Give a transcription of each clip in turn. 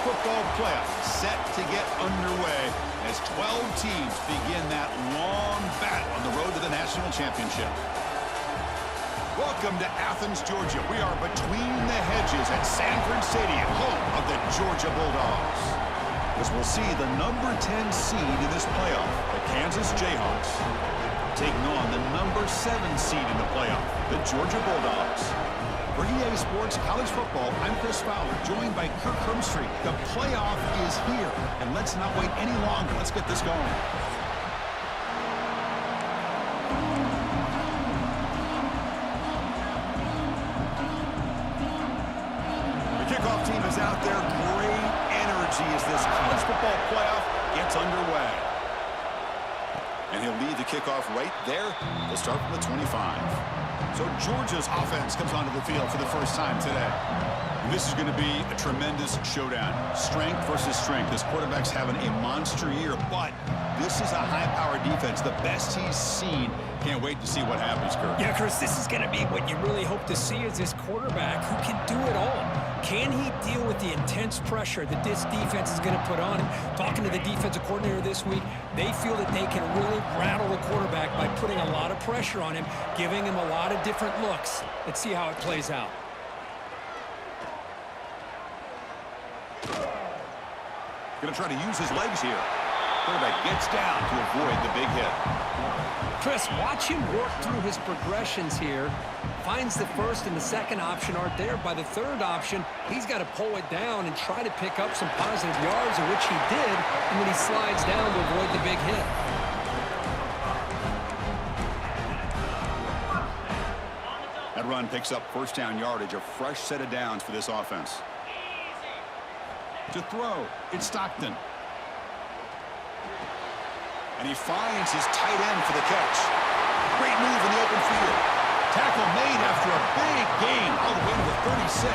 football playoff set to get underway as 12 teams begin that long battle on the road to the national championship. Welcome to Athens, Georgia. We are between the hedges at Sanford Stadium, home of the Georgia Bulldogs. As we'll see the number 10 seed in this playoff, the Kansas Jayhawks, taking on the number 7 seed in the playoff, the Georgia Bulldogs. For EA Sports College Football, I'm Chris Fowler, joined by Kirk Hermstreet. The playoff is here, and let's not wait any longer. Let's get this going. The kickoff team is out there. Great energy as this college football playoff gets underway. And he'll lead the kickoff right there. They'll start from the 25. So Georgia's offense comes onto the field for the first time today. And this is going to be a tremendous showdown. Strength versus strength. This quarterback's having a monster year, but this is a high-powered defense, the best he's seen. Can't wait to see what happens, Kirk. Yeah, Chris, this is going to be what you really hope to see is this quarterback who can do it all. Can he deal with the intense pressure that this defense is going to put on him? Talking to the defensive coordinator this week, they feel that they can really rattle the quarterback by putting a lot of pressure on him, giving him a lot of different looks. Let's see how it plays out. Going to try to use his legs here. Quarterback gets down to avoid the big hit. Chris, watch him work through his progressions here. Finds the first and the second option aren't there. By the third option, he's got to pull it down and try to pick up some positive yards, which he did, and then he slides down to avoid the big hit. That run picks up first down yardage, a fresh set of downs for this offense. To throw, it's Stockton. And he finds his tight end for the catch. Great move in the open field. Tackle made after a big gain all the way to the 36.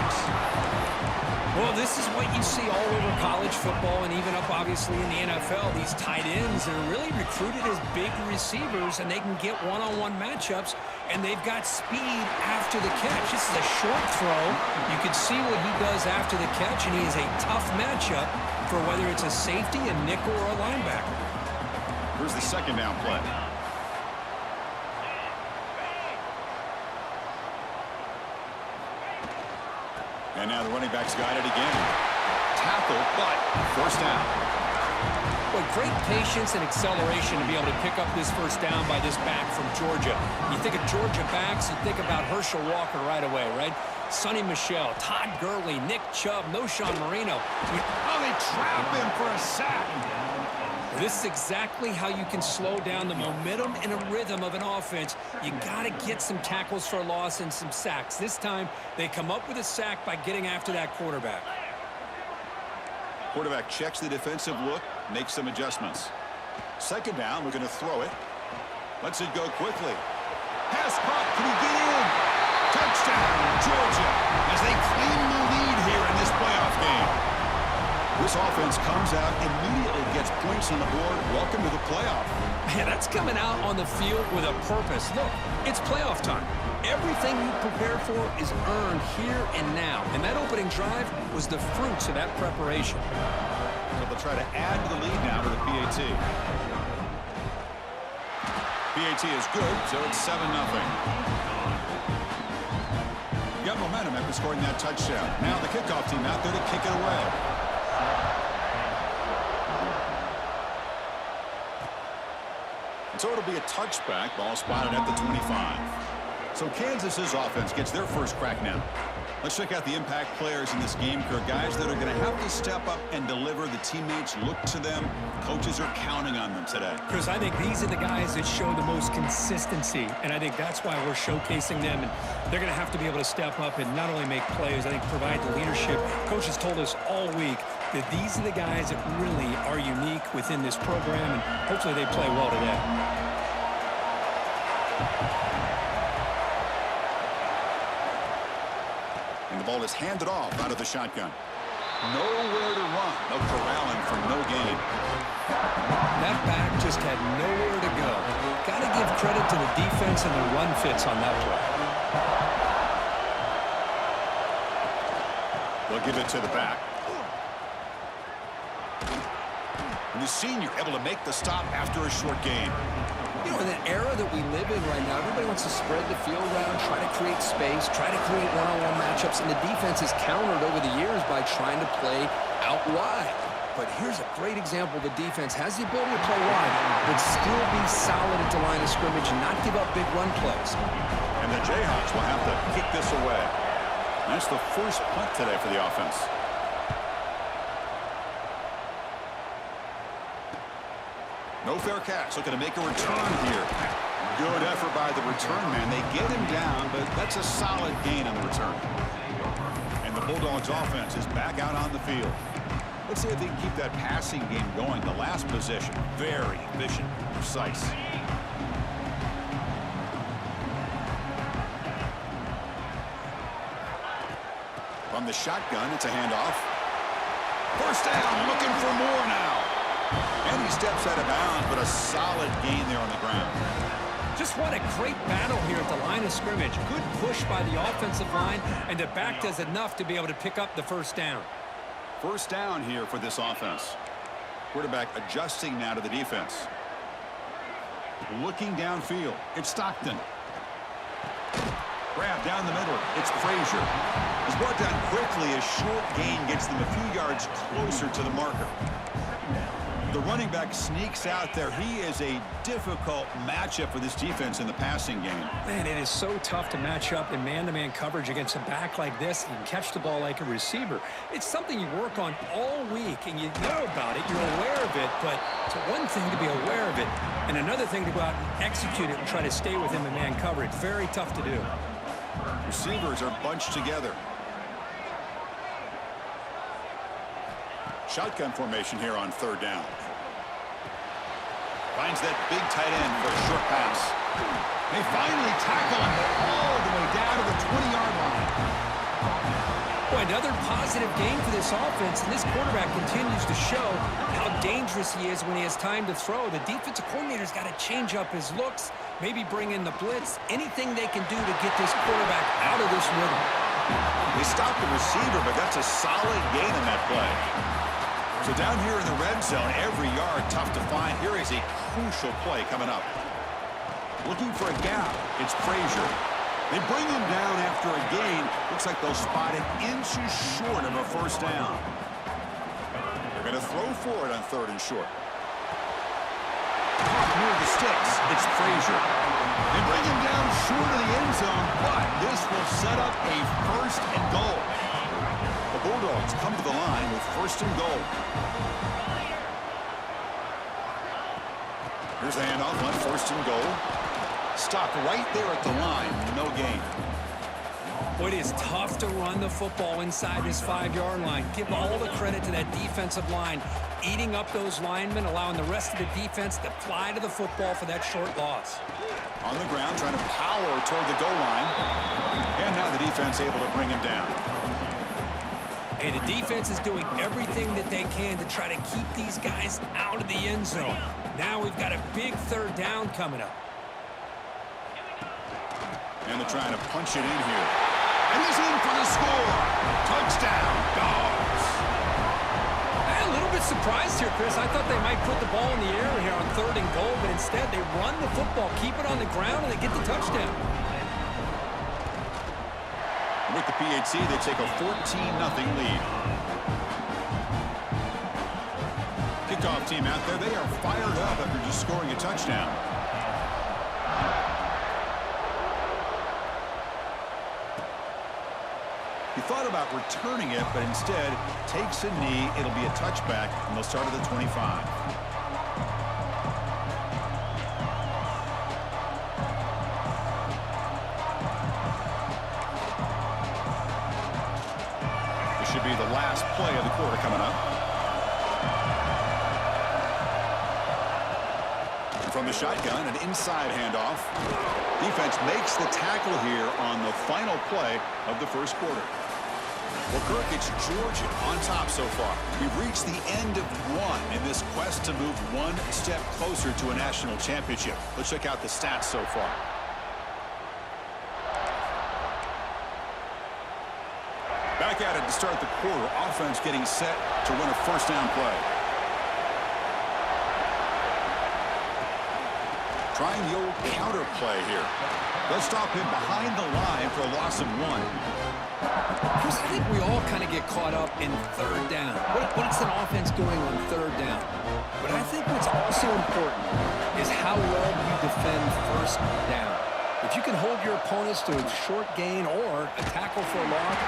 Well, this is what you see all over college football and even up, obviously, in the NFL. These tight ends are really recruited as big receivers, and they can get one-on-one matchups, and they've got speed after the catch. This is a short throw. You can see what he does after the catch, and he is a tough matchup for whether it's a safety, a nickel, or a linebacker. Here's the second down play. And now the running back's got it again. Tackle, but first down. Well, great patience and acceleration to be able to pick up this first down by this back from Georgia. You think of Georgia backs, you think about Herschel Walker right away, right? Sonny Michel, Todd Gurley, Nick Chubb, Noshawn Marino. Oh, they trap him for a sack. This is exactly how you can slow down the momentum and a rhythm of an offense. You got to get some tackles for a loss and some sacks. This time, they come up with a sack by getting after that quarterback. Quarterback checks the defensive look, makes some adjustments. Second down, we're going to throw it. Lets it go quickly. Pass caught, can he get in? Touchdown, Georgia, as they claim the lead here in this playoff game. This offense comes out, immediately gets points on the board. Welcome to the playoff. Man, that's coming out on the field with a purpose. Look, it's playoff time. Everything you prepare for is earned here and now. And that opening drive was the fruits of that preparation. So they'll try to add to the lead now with a PAT. PAT is good, so it's 7-0. Got momentum after scoring that touchdown. Now the kickoff team out there to kick it away. So it'll be a touchback, ball spotted at the 25. So Kansas's offense gets their first crack now. Let's check out the impact players in this game, Kirk. Guys that are going to have to step up and deliver. The teammates look to them. Coaches are counting on them today. Chris, I think these are the guys that show the most consistency, and I think that's why we're showcasing them. And they're going to have to be able to step up and not only make plays, I think provide the leadership. Coaches told us all week that these are the guys that really are unique within this program, and hopefully they play well today. And the ball is handed off out of the shotgun. Nowhere to run. No corralling for no gain. That back just had nowhere to go. Got to give credit to the defense and the run fits on that play. They'll give it to the back. the senior able to make the stop after a short gain. You know, in the era that we live in right now, everybody wants to spread the field around, try to create space, try to create one-on-one matchups, and the defense has countered over the years by trying to play out wide. But here's a great example. The defense has the ability to play wide, but still be solid at the line of scrimmage and not give up big run plays. And the Jayhawks will have to kick this away. That's the first punt today for the offense. No fair catch. Looking to make a return here. Good effort by the return man. They get him down, but that's a solid gain on the return. And the Bulldogs offense is back out on the field. Let's see if they can keep that passing game going. The last possession, very efficient, precise. From the shotgun, it's a handoff. First down, looking for more now. And he steps out of bounds, but a solid gain there on the ground. Just what a great battle here at the line of scrimmage. Good push by the offensive line, and the back does enough to be able to pick up the first down. First down here for this offense. Quarterback adjusting now to the defense. Looking downfield. It's Stockton. Grab down the middle. It's Frazier. He's brought down quickly. A short gain gets them a few yards closer to the marker. The running back sneaks out there. He is a difficult matchup for this defense in the passing game. Man, it is so tough to match up in man-to-man coverage against a back like this and catch the ball like a receiver. It's something you work on all week, and you know about it. You're aware of it, but it's one thing to be aware of it, and another thing to go out and execute it and try to stay with him in man coverage. Very tough to do. Receivers are bunched together. Shotgun formation here on third down. Finds that big tight end for a short pass. They finally tackle him all the way down to the 20-yard line. Boy, another positive game for this offense, and this quarterback continues to show how dangerous he is when he has time to throw. The defensive coordinator's got to change up his looks, maybe bring in the blitz, anything they can do to get this quarterback out of this rhythm. They stop the receiver, but that's a solid gain in that play. So down here in the red zone, every yard tough to find. Here is a crucial play coming up. Looking for a gap. It's Frazier. They bring him down after a gain. Looks like they'll spot it inches short of a first down. They're going to throw for it on third and short. Caught near the sticks. It's Frazier. They bring him down short of the end zone, but this will set up a first and goal. The Bulldogs come to the line with first and goal. Here's the handoff on first and goal. Stopped right there at the line. No gain. Boy, it is tough to run the football inside this 5-yard line. Give all the credit to that defensive line, eating up those linemen, allowing the rest of the defense to fly to the football for that short loss. On the ground, trying to power toward the goal line. And now the defense able to bring him down. And the defense is doing everything that they can to try to keep these guys out of the end zone. Now we've got a big third down coming up. And they're trying to punch it in here. And he's in for the score. Touchdown, Dogs. I'm a little bit surprised here, Chris. I thought they might put the ball in the air here on third and goal, but instead they run the football, keep it on the ground, and they get the touchdown. With the PHC, they take a 14-0 lead. Kickoff team out there, they are fired up after just scoring a touchdown. He thought about returning it, but instead takes a knee. It'll be a touchback, and they'll start at the 25. This should be the last play of the quarter coming up. And from the shotgun, an inside handoff. Defense makes the tackle here on the final play of the first quarter. Well, Kirk, it's Georgia on top so far. We've reached the end of one in this quest to move one step closer to a national championship. Let's check out the stats so far. Back at it to start the quarter. Offense getting set to run a first down play. Trying the old counter play here. They'll stop him behind the line for a loss of 1. Chris, I think we all kind of get caught up in third down. What's an offense doing on third down? But I think what's also important is how well you defend first down. If you can hold your opponents to a short gain or a tackle for a loss,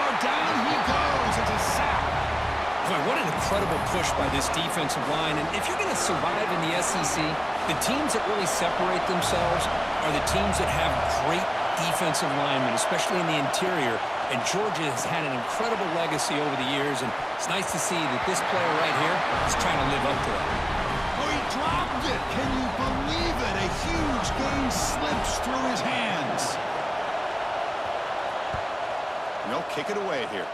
oh, down he goes. It's a sack. Boy, what an incredible push by this defensive line. And if you're going to survive in the SEC, the teams that really separate themselves are the teams that have great defensive linemen, especially in the interior. And Georgia has had an incredible legacy over the years, and it's nice to see that this player right here is trying to live up to it. Oh, he dropped it. Can you believe it? A huge gain slips through his hands. And they'll kick it away here.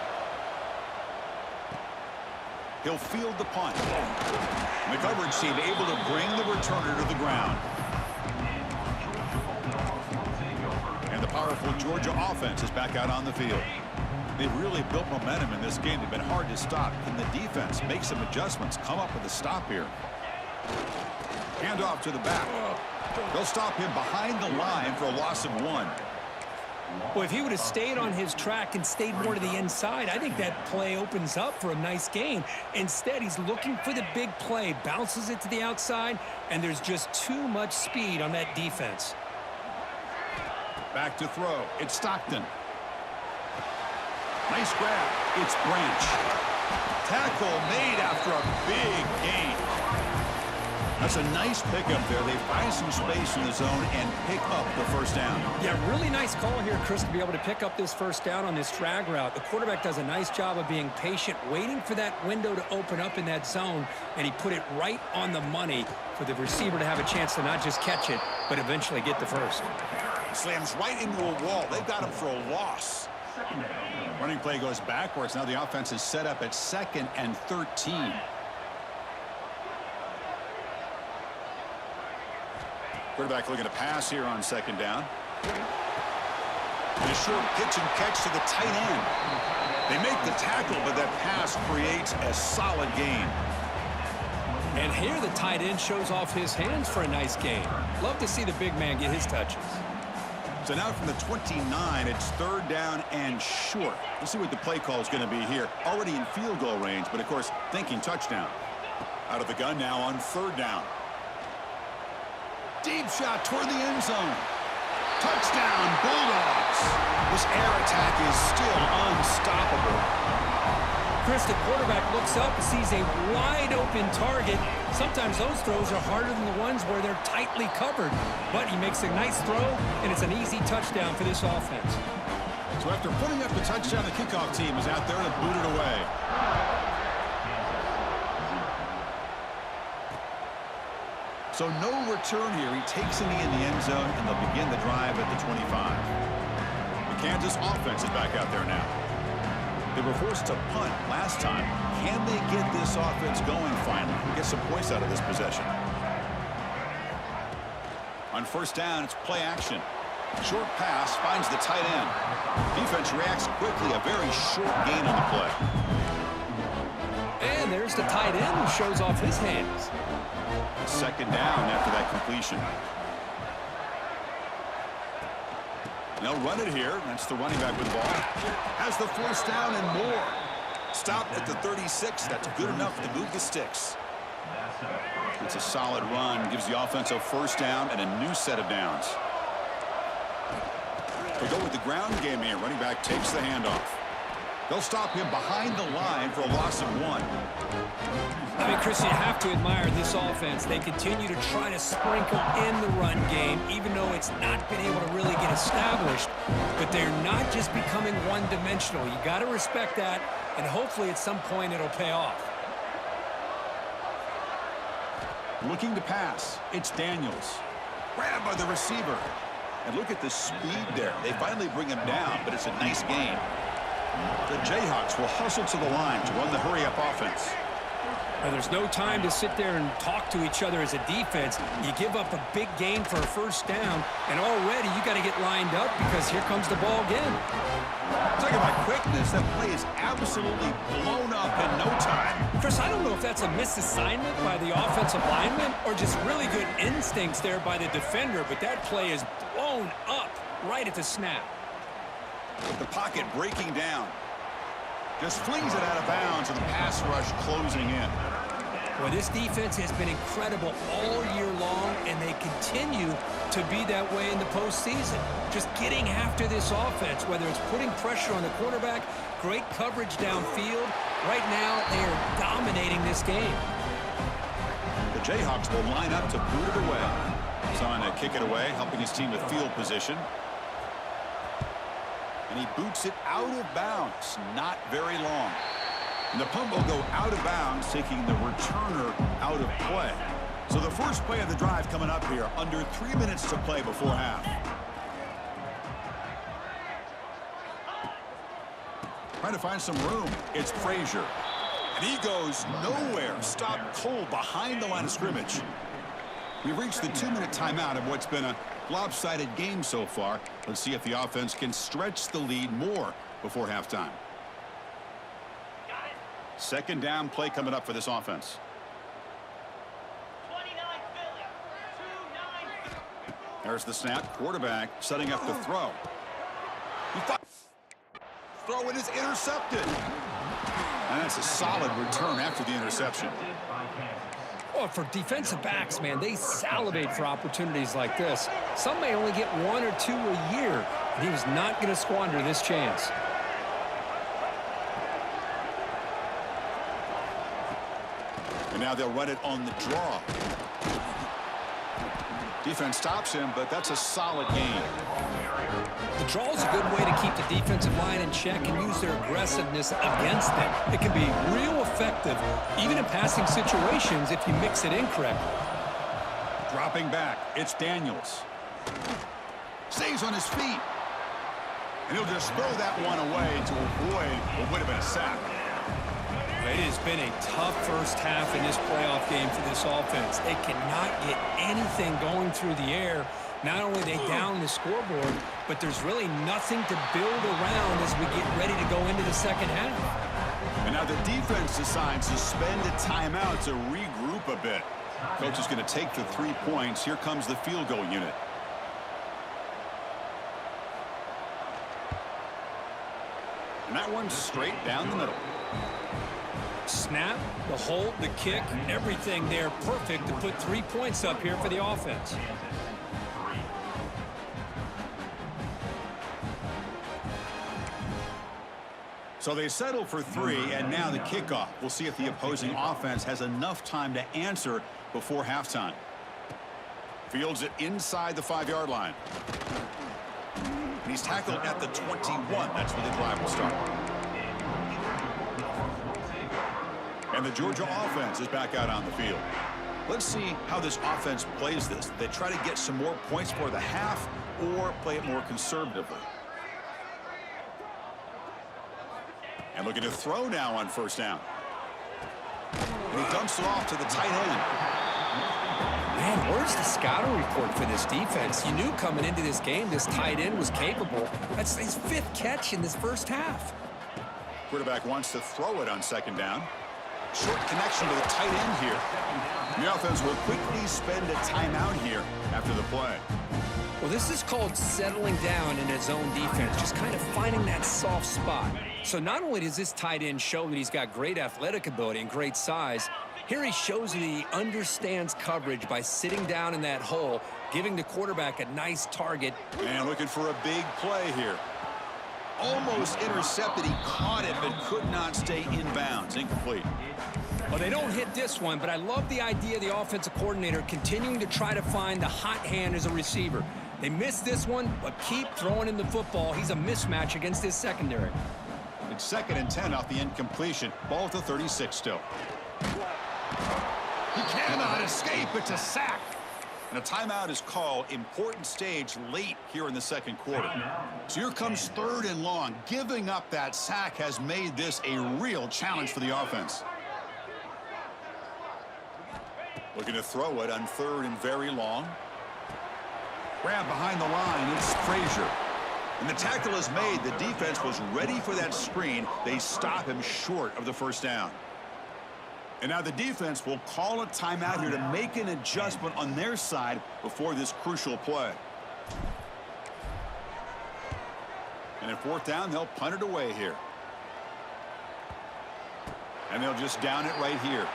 He'll field the punt. And the coverage team able to bring the returner to the ground. And the powerful Georgia offense is back out on the field. They've really built momentum in this game. They've been hard to stop. Can the defense make some adjustments, come up with a stop here? Hand off to the back. They'll stop him behind the line for a loss of 1. Well, if he would have stayed on his track and stayed more to the inside, I think that play opens up for a nice gain. Instead, he's looking for the big play, bounces it to the outside, and there's just too much speed on that defense. Back to throw. It's Stockton. Nice grab. It's Branch. Tackle made after a big gain. That's a nice pickup there. They find some space in the zone and pick up the first down. Yeah, really nice call here, Chris, to be able to pick up this first down on this drag route. The quarterback does a nice job of being patient, waiting for that window to open up in that zone, and he put it right on the money for the receiver to have a chance to not just catch it, but eventually get the first. Slams right into a wall. They've got him for a loss. Running play goes backwards. Now the offense is set up at 2nd and 13. Quarterback looking to pass here on 2nd down. And a short pitch and catch to the tight end. They make the tackle, but that pass creates a solid gain. And here the tight end shows off his hands for a nice gain. Love to see the big man get his touches. So now from the 29, it's 3rd down and short. Let's see what the play call is going to be here. Already in field goal range, but of course thinking touchdown. Out of the gun now on 3rd down. Deep shot toward the end zone. Touchdown, Bulldogs. This air attack is still unstoppable. Chris, the quarterback looks up and sees a wide-open target. Sometimes those throws are harder than the ones where they're tightly covered. But he makes a nice throw, and it's an easy touchdown for this offense. So after putting up the touchdown, the kickoff team is out there to boot it away. So no return here. He takes a knee in the end zone, and they'll begin the drive at the 25. The Kansas offense is back out there now. They were forced to punt last time. Can they get this offense going finally and get some points out of this possession? On 1st down, it's play action. Short pass finds the tight end. Defense reacts quickly. A very short gain on the play. And there's the tight end who shows off his hands. 2nd down after that completion. They'll run it here. That's the running back with the ball. Has the 1st down and more. Stopped at the 36. That's good enough to move the sticks. It's a solid run. Gives the offense a 1st down and a new set of downs. They go with the ground game here. Running back takes the handoff. They'll stop him behind the line for a loss of 1. I mean, Chris, you have to admire this offense. They continue to try to sprinkle in the run game, even though it's not been able to really get established. But they're not just becoming one-dimensional. You got to respect that, and hopefully at some point it'll pay off. Looking to pass. It's Daniels. Grabbed by the receiver. And look at the speed there. They finally bring him down, but it's a nice gain. The Jayhawks will hustle to the line to run the hurry-up offense. Now, there's no time to sit there and talk to each other as a defense. You give up a big gain for a first down, and already you got to get lined up because here comes the ball again. Talking about quickness, that play is absolutely blown up in no time. Chris, I don't know if that's a misassignment by the offensive lineman or just really good instincts there by the defender, but that play is blown up right at the snap. The pocket breaking down. Just flings it out of bounds, and the pass rush closing in. Well, this defense has been incredible all year long, and they continue to be that way in the postseason. Just getting after this offense, whether it's putting pressure on the quarterback, great coverage downfield. Right now, they are dominating this game. The Jayhawks will line up to boot it away. He's on to kick it away, helping his team with field position. And he boots it out of bounds, not very long. And the punt will go out of bounds, taking the returner out of play. So the first play of the drive coming up here, under 3 minutes to play before half. Trying to find some room. It's Frazier. And he goes nowhere. Stopped cold behind the line of scrimmage. We've reached the 2-minute timeout of what's been a lopsided game so far. Let's see if the offense can stretch the lead more before halftime. Second down play coming up for this offense. There's the snap. Quarterback setting up the throw. Throw it is intercepted. And that's a solid return after the interception. Well, for defensive backs, man, they salivate for opportunities like this. Some may only get 1 or 2 a year, and he was not going to squander this chance. And now they'll run it on the draw. Defense stops him, but that's a solid gain. The draw is a good way to keep the defensive line in check and use their aggressiveness against them. It can be real effective, even in passing situations, if you mix it incorrectly. Dropping back, it's Daniels. Stays on his feet. And he'll just throw that one away to avoid what would have been a sack. It has been a tough first half in this playoff game for this offense. They cannot get anything going through the air. Not only are they down the scoreboard, but there's really nothing to build around as we get ready to go into the second half. And now the defense decides to spend a timeout to regroup a bit. Coach is going to take the 3 points. Here comes the field goal unit. And that one's straight down the middle. Snap, the hold, the kick, everything there perfect to put 3 points up here for the offense. So they settle for 3, and now the kickoff. We'll see if the opposing offense has enough time to answer before halftime. Fields it inside the 5-yard line. And he's tackled at the 21. That's where the drive will start. And the Georgia offense is back out on the field. Let's see how this offense plays this. They try to get some more points for the half or play it more conservatively. And looking to throw now on first down. And he dumps it off to the tight end. Man, where's the scouting report for this defense? You knew coming into this game this tight end was capable. That's his 5th catch in this first half. Quarterback wants to throw it on second down. Short connection to the tight end here. The offense will quickly spend a timeout here after the play. Well, this is called settling down in his own defense, just kind of finding that soft spot. So not only does this tight end show that he's got great athletic ability and great size, here he shows that he understands coverage by sitting down in that hole, giving the quarterback a nice target. And looking for a big play here. Almost intercepted. He caught it, but could not stay in bounds. Incomplete. Well, they don't hit this one, but I love the idea of the offensive coordinator continuing to try to find the hot hand as a receiver. They missed this one, but keep throwing in the football. He's a mismatch against his secondary. It's 2nd and 10 off the incompletion. Ball at the 36 still. He cannot escape. It's a sack. And a timeout is called. Important stage late here in the second quarter. So here comes 3rd and long. Giving up that sack has made this a real challenge for the offense. Looking to throw it on 3rd and very long. Grab behind the line. It's Frazier. And the tackle is made. The defense was ready for that screen. They stop him short of the first down. And now the defense will call a timeout here to make an adjustment on their side before this crucial play. And at 4th down, they'll punt it away here. And they'll just down it right here.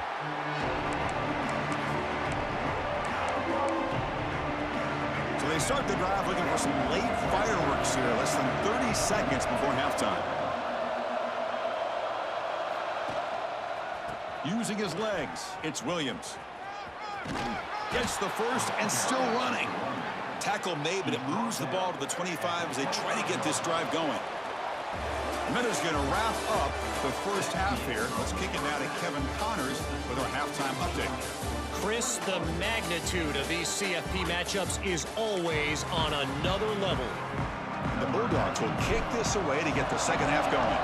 So they start the drive looking for some late fireworks here. Less than 30 seconds before halftime. Using his legs, it's Williams. Gets the first and still running. Tackle made, but it moves the ball to the 25 as they try to get this drive going. Miller's going to wrap up the first half here. Let's kick it now to Kevin Connors with our halftime update. Chris, the magnitude of these CFP matchups is always on another level. And the Bulldogs will kick this away to get the second half going.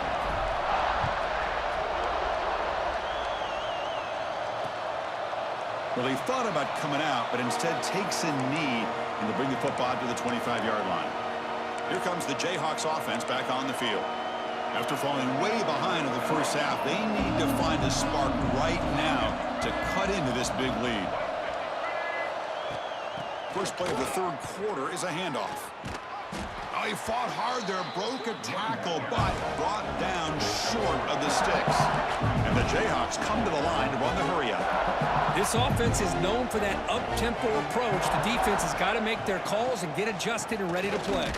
Well, he thought about coming out, but instead takes a knee and to bring the football to the 25-yard line. Here comes the Jayhawks offense back on the field. After falling way behind in the first half, they need to find a spark right now to cut into this big lead. First play of the 3rd quarter is a handoff. Oh, he fought hard there, broke a tackle, but brought down short of the sticks. And the Jayhawks come to the line to run the hurry-up. This offense is known for that up-tempo approach. The defense has got to make their calls and get adjusted and ready to play.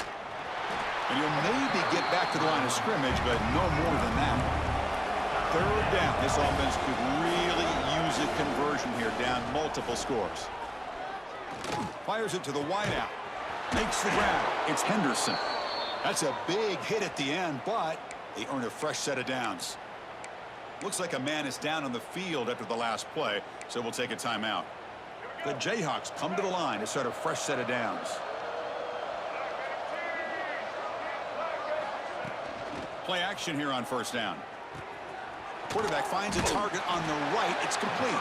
And he'll maybe get back to the line of scrimmage, but no more than that. 3rd down. This offense could really use a conversion here, down multiple scores. Fires it to the wideout. Makes the grab. It's Henderson. That's a big hit at the end, but they earn a fresh set of downs. Looks like a man is down on the field after the last play, so we'll take a timeout. The Jayhawks come to the line to start a fresh set of downs. Play action here on 1st down. Quarterback finds a target on the right. It's complete.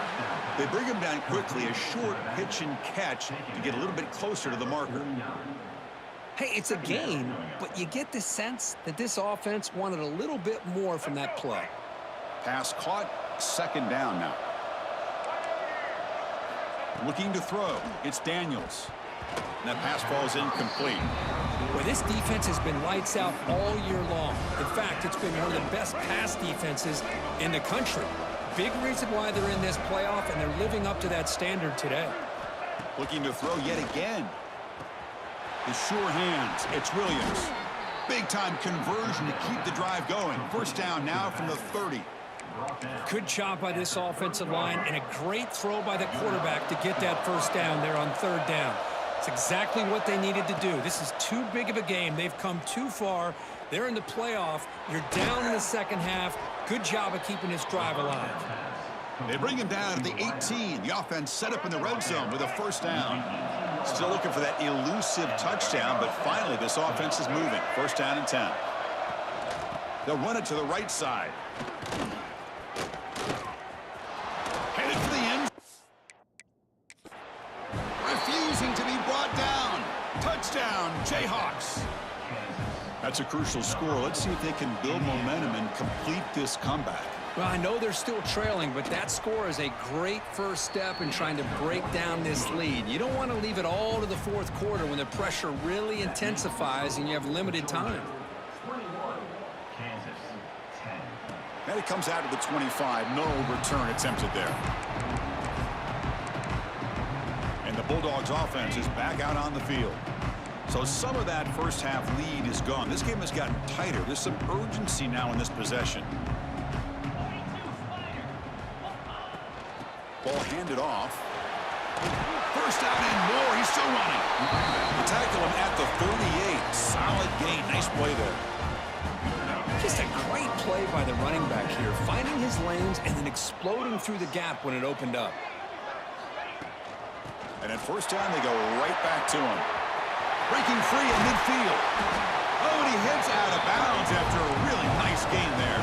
They bring him down quickly, a short pitch and catch to get a little bit closer to the marker. Hey, it's a game, but you get the sense that this offense wanted a little bit more from that play. Pass caught, 2nd down now. Looking to throw. It's Daniels. And that pass falls incomplete. Well, this defense has been lights out all year long. In fact, it's been one of the best pass defenses in the country. Big reason why they're in this playoff, and they're living up to that standard today. Looking to throw yet again. The sure hands. It's Williams. Big-time conversion to keep the drive going. 1st down now from the 30. Good job by this offensive line, and a great throw by the quarterback to get that 1st down there on 3rd down. It's exactly what they needed to do. This is too big of a game. They've come too far. They're in the playoff. You're down in the second half. Good job of keeping this drive alive. They bring him down at the 18. The offense set up in the red zone with a 1st down. Still looking for that elusive touchdown, but finally this offense is moving. 1st down and 10. They'll run it to the right side. Headed for the end. Refusing to be brought down. Touchdown, Jayhawks. That's a crucial score. Let's see if they can build momentum and complete this comeback. Well, I know they're still trailing, but that score is a great first step in trying to break down this lead. You don't want to leave it all to the 4th quarter when the pressure really intensifies and you have limited time. And it comes out to the 25. No return attempted there. And the Bulldogs offense is back out on the field. So some of that first half lead is gone. This game has gotten tighter. There's some urgency now in this possession. Ball handed off. 1st down and more. He's still running. They tackle him at the 38. Solid gain. Nice play there. Just a great play by the running back here, finding his lanes and then exploding through the gap when it opened up. And at 1st down, they go right back to him. Breaking free in midfield. Oh, and he hits out of bounds after a really nice gain there.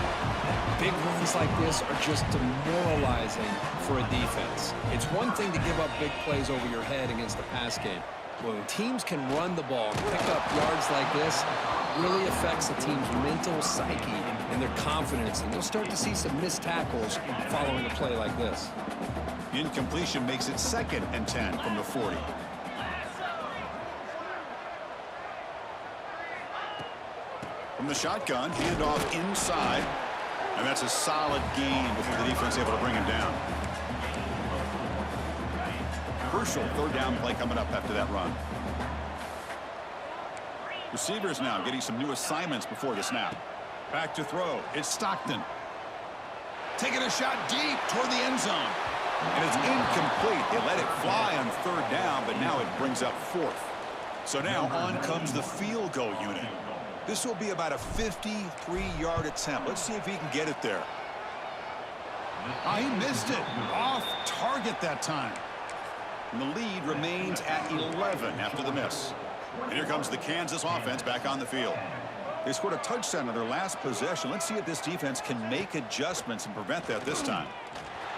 Big runs like this are just demoralizing for a defense. It's one thing to give up big plays over your head against the pass game. When teams can run the ball and pick up yards like this, it really affects the team's mental psyche and their confidence, and you'll start to see some missed tackles following a play like this. Incompletion makes it 2nd and 10 from the 40. From the shotgun, handoff inside. And that's a solid gain before the defense able to bring him down. Crucial 3rd down play coming up after that run. Receivers now getting some new assignments before the snap. Back to throw. It's Stockton. Taking a shot deep toward the end zone. And it's incomplete. They let it fly on 3rd down, but now it brings up 4th. So now on comes the field goal unit. This will be about a 53-yard attempt. Let's see if he can get it there. He missed it. Off target that time. And the lead remains at 11 after the miss. And here comes the Kansas offense back on the field. They scored a touchdown on their last possession. Let's see if this defense can make adjustments and prevent that this time.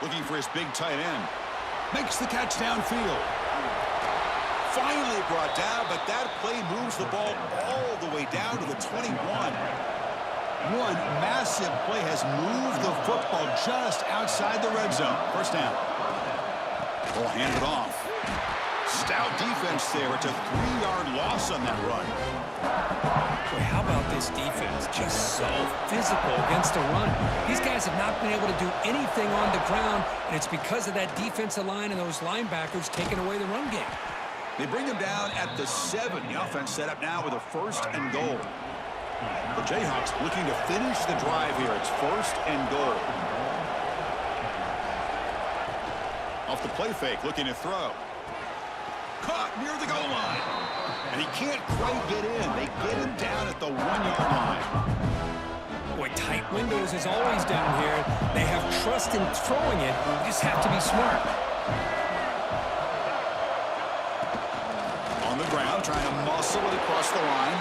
Looking for his big tight end. Makes the catch downfield. Finally brought down, but that play moves the ball all the way down to the 21. One massive play has moved the football just outside the red zone. 1st down. Ball handed off. Stout defense there. It's a 3-yard loss on that run. Boy, how about this defense? Just so physical against the run. These guys have not been able to do anything on the ground, and it's because of that defensive line and those linebackers taking away the run game. They bring him down at the 7. The offense set up now with a 1st and goal. The Jayhawks looking to finish the drive here. It's 1st and goal. Off the play fake, looking to throw. Caught near the goal line. And he can't quite get in. They get him down at the 1-yard line. Boy, tight windows is always down here. They have trust in throwing it. You just have to be smart. On the ground, trying to muscle it across the line.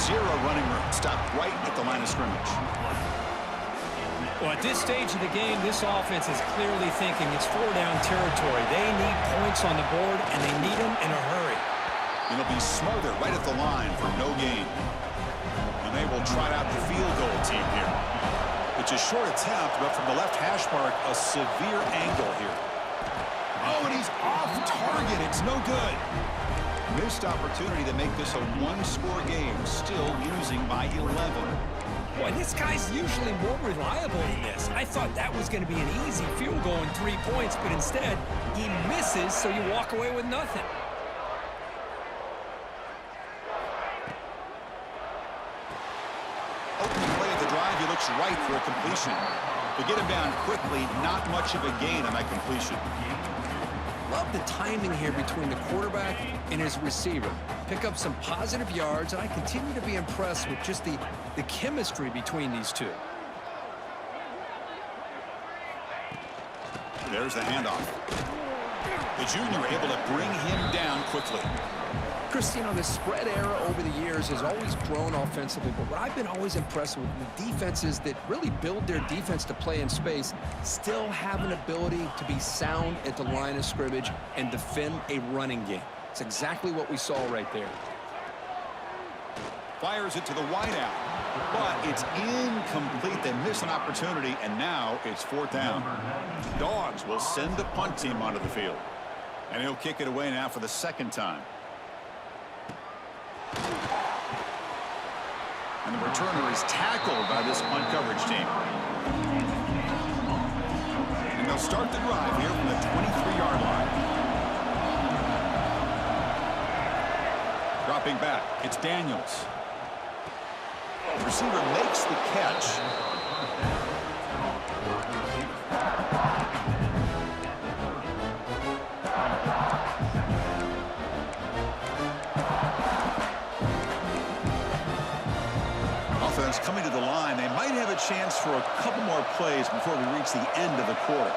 0 running room. Stopped right at the line of scrimmage. Well, at this stage of the game, this offense is clearly thinking it's 4-down territory. They need points on the board, and they need them in a hurry. And they'll be smarter right at the line for no gain. And they will try out the field goal team here. It's a short attempt, but from the left hash mark, a severe angle here. Oh, and he's off target. It's no good. Missed opportunity to make this a 1-score game, still losing by 11. Boy, this guy's usually more reliable than this. I thought that was going to be an easy field goal in 3 points, but instead, he misses, so you walk away with nothing. Opening play of the drive, he looks right for a completion. To get him down quickly, not much of a gain on that completion. Love the timing here between the quarterback and his receiver. Pick up some positive yards, and I continue to be impressed with just the chemistry between these two. There's the handoff. The junior able to bring him down quickly. Chris, you know, the spread era over the years has always grown offensively, but what I've been always impressed with the defenses that really build their defense to play in space still have an ability to be sound at the line of scrimmage and defend a running game. It's exactly what we saw right there. Fires it to the wideout, but it's incomplete. They miss an opportunity, and now it's 4th down. Dogs will send the punt team onto the field, and he'll kick it away now for the 2nd time. And the returner is tackled by this punt coverage team. And they'll start the drive here from the 23-yard line. Dropping back, it's Daniels. The receiver makes the catch. Offense coming to the line. They might have a chance for a couple more plays before we reach the end of the quarter.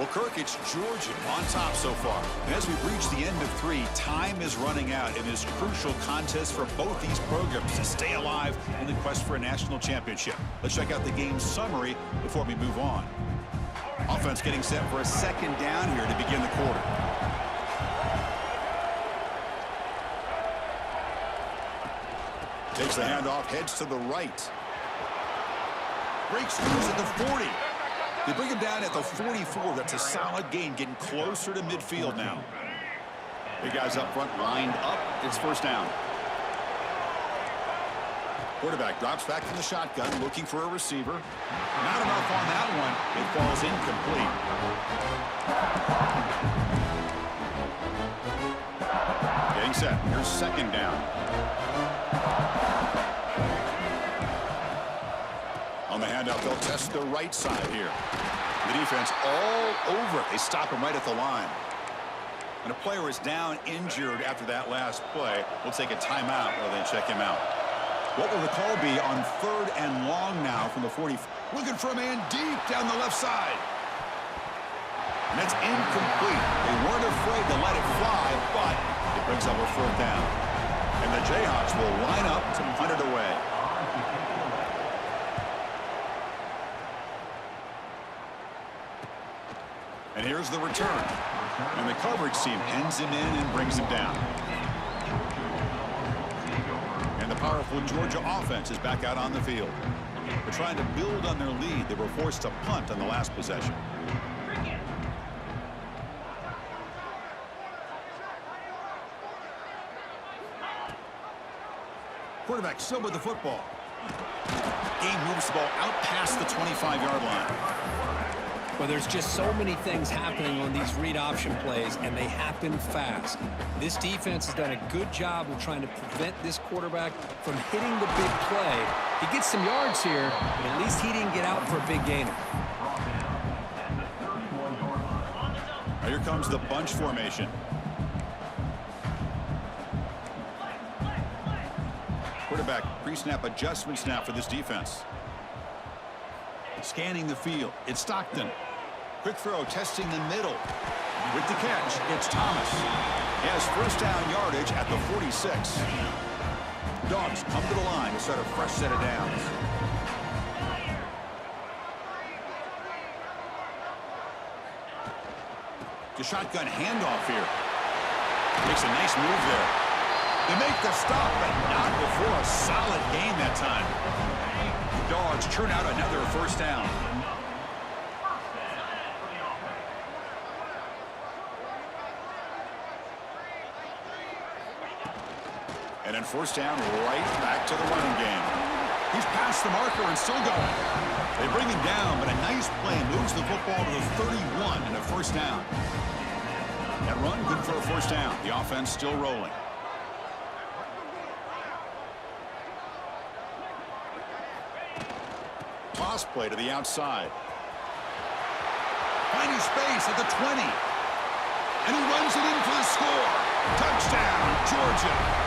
Well, Kirk, it's Georgia on top so far. And as we've reached the end of 3, time is running out in this crucial contest for both these programs to stay alive in the quest for a national championship. Let's check out the game summary before we move on. Offense getting set for a second down here to begin the quarter. Takes the handoff, heads to the right. Breaks through at the 40. They bring him down at the 44. That's a solid gain, getting closer to midfield now. Big guys up front lined up. It's first down. Quarterback drops back from the shotgun, looking for a receiver. Not enough on that one. It falls incomplete. Getting set. Here's second down. On the handoff, they'll test the right side here. The defense all over it. They stop him right at the line. And a player is down injured after that last play. We'll take a timeout rather than check him out. What will the call be on 3rd and long now from the 40? Looking for a man deep down the left side. And that's incomplete. They weren't afraid to let it fly, but it brings up a 4th down. And the Jayhawks will line up to punt it away. And here's the return. And the coverage team pins him in and brings him down. And the powerful Georgia offense is back out on the field. They're trying to build on their lead. They were forced to punt on the last possession. Quarterback still with the football. Game moves the ball out past the 25-yard line. Well, there's just so many things happening on these read option plays, and they happen fast. This defense has done a good job of trying to prevent this quarterback from hitting the big play. He gets some yards here, but at least he didn't get out for a big gainer. Now here comes the bunch formation. Quarterback pre-snap adjustments now for this defense. Scanning the field. It's Stockton. Quick throw, testing the middle. With the catch, it's Thomas. He has first down yardage at the 46. Dogs come to the line to start a fresh set of downs. The shotgun handoff here. Makes a nice move there. They make the stop, but not before a solid gain that time. The Dogs churn out another first down. And then first down, right back to the running game. He's past the marker and still going. They bring him down, but a nice play moves the football to the 31 and a first down. That run, good for a first down. The offense still rolling. Toss play to the outside. Finding space at the 20. And he runs it in for the score. Touchdown, Georgia.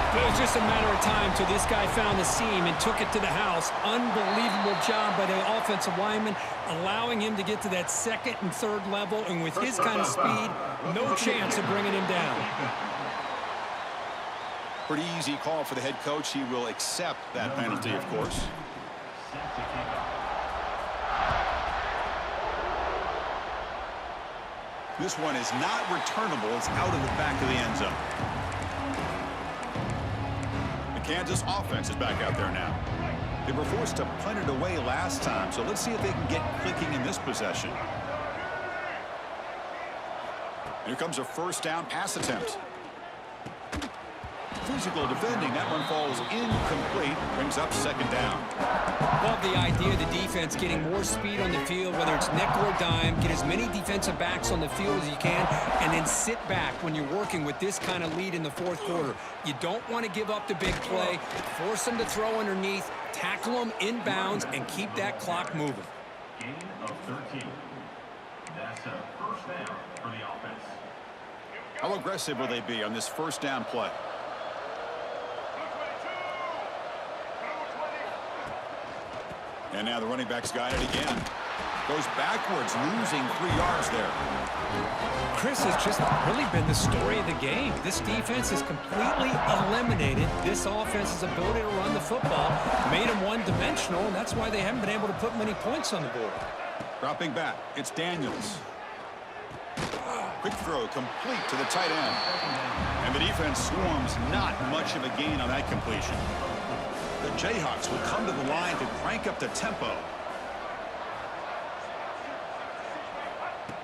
It was just a matter of time till this guy found the seam and took it to the house. Unbelievable job by the offensive lineman, allowing him to get to that second and third level. And with his kind of speed, no chance of bringing him down. Pretty easy call for the head coach. He will accept that penalty, of course. This one is not returnable. It's out of the back of the end zone. The Kansas offense is back out there now. They were forced to punt it away last time, so let's see if they can get clicking in this possession. Here comes a first down pass attempt. Physical defending. That one falls incomplete. Brings up second down. Love the idea of the defense getting more speed on the field, whether it's nickel or dime. Get as many defensive backs on the field as you can, and then sit back when you're working with this kind of lead in the fourth quarter. You don't want to give up the big play. Force them to throw underneath, tackle them inbounds, and keep that clock moving. Gain of 13. That's a first down for the offense. How aggressive will they be on this first down play? And now the running back's got it again. Goes backwards, losing 3 yards there. Chris has just really been the story of the game. This defense has completely eliminated this offense's ability to run the football, made them one-dimensional, and that's why they haven't been able to put many points on the board. Dropping back, it's Daniels. Quick throw, complete to the tight end. And the defense swarms, not much of a gain on that completion. The Jayhawks will come to the line to crank up the tempo.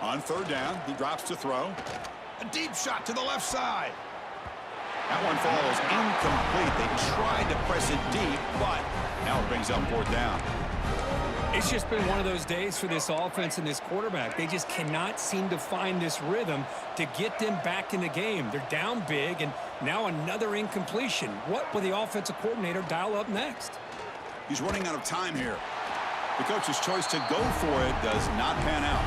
On third down, he drops to throw. A deep shot to the left side. That one falls incomplete. They tried to press it deep, but now it brings up fourth down. It's just been one of those days for this offense and this quarterback. They just cannot seem to find this rhythm to get them back in the game. They're down big, and now another incompletion. What will the offensive coordinator dial up next? He's running out of time here. The coach's choice to go for it does not pan out.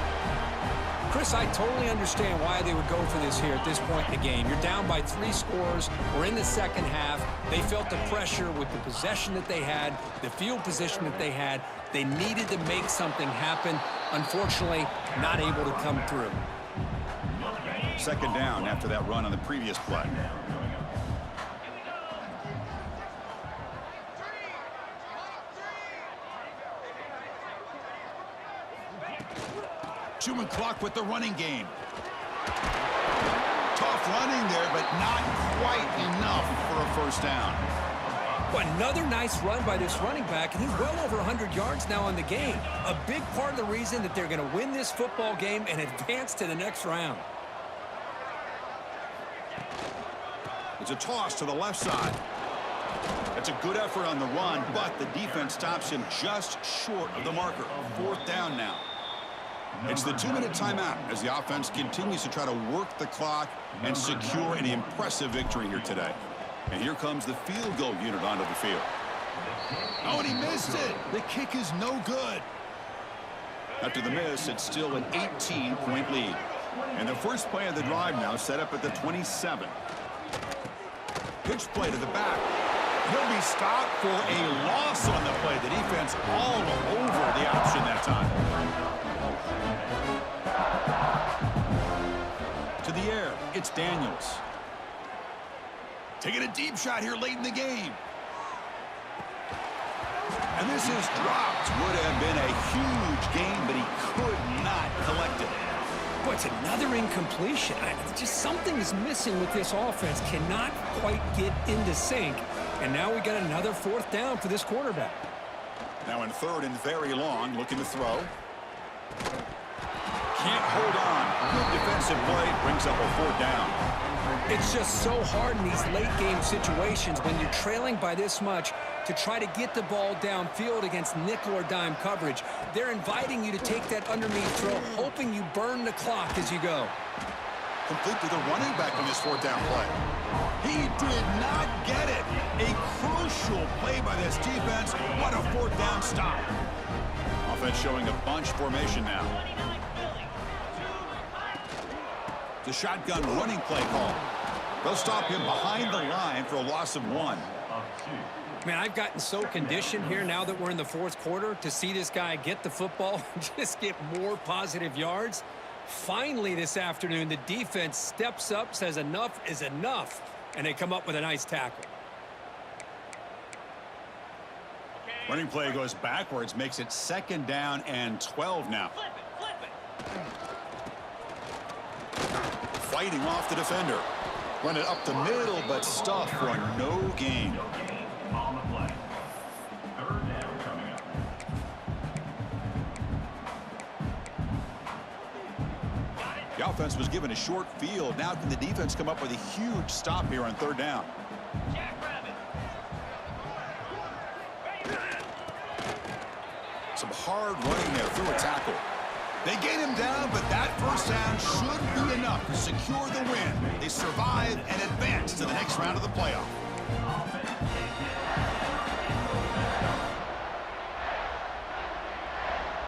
Chris, I totally understand why they would go for this here at this point in the game. You're down by 3 scores. We're in the second half. They felt the pressure with the possession that they had, the field position that they had. They needed to make something happen. Unfortunately, not able to come through. Second down after that run on the previous play. Human clock with the running game. Tough running there, but not quite enough for a first down. Well, another nice run by this running back, and he's well over 100 yards now in the game. A big part of the reason that they're going to win this football game and advance to the next round. It's a toss to the left side. That's a good effort on the run, but the defense stops him just short of the marker. Fourth down now. It's the 2-minute timeout as the offense continues to try to work the clock and secure an impressive victory here today. And here comes the field goal unit onto the field. Oh, and he missed it. The kick is no good. After the miss, it's still an 18-point lead. And the first play of the drive now set up at the 27. Pitch play to the back. He'll be stopped for a loss on the play. The defense all over the option that time. To the air, it's Daniels. Taking a deep shot here late in the game. And this is dropped. Would have been a huge gain, but he could not collect it. Boy, it's another incompletion. Just something is missing with this offense. Cannot quite get into sync. And now we got another fourth down for this quarterback. Now in third and very long, looking to throw. Can't hold on. Good defensive play, brings up a fourth down. It's just so hard in these late-game situations when you're trailing by this much to try to get the ball downfield against nickel or dime coverage. They're inviting you to take that underneath throw, hoping you burn the clock as you go. Complete to the running back on this fourth down play. He did not get it. A crucial play by this defense. What a fourth down stop. Offense showing a bunch formation now. The shotgun running play call. They'll stop him behind the line for a loss of 1. Man, I've gotten so conditioned here now that we're in the fourth quarter to see this guy get the football and just get more positive yards. Finally this afternoon, the defense steps up, says enough is enough, and they come up with a nice tackle. Running play goes backwards, makes it second down and 12 now. Fighting off the defender. Run it up the middle, but stuff for no gain. On the play. Third down coming up. The offense was given a short field. Now can the defense come up with a huge stop here on third down? Some hard running there through a tackle. They gain him down, but that first down should be enough to secure the win. They survive and advance to the next round of the playoff.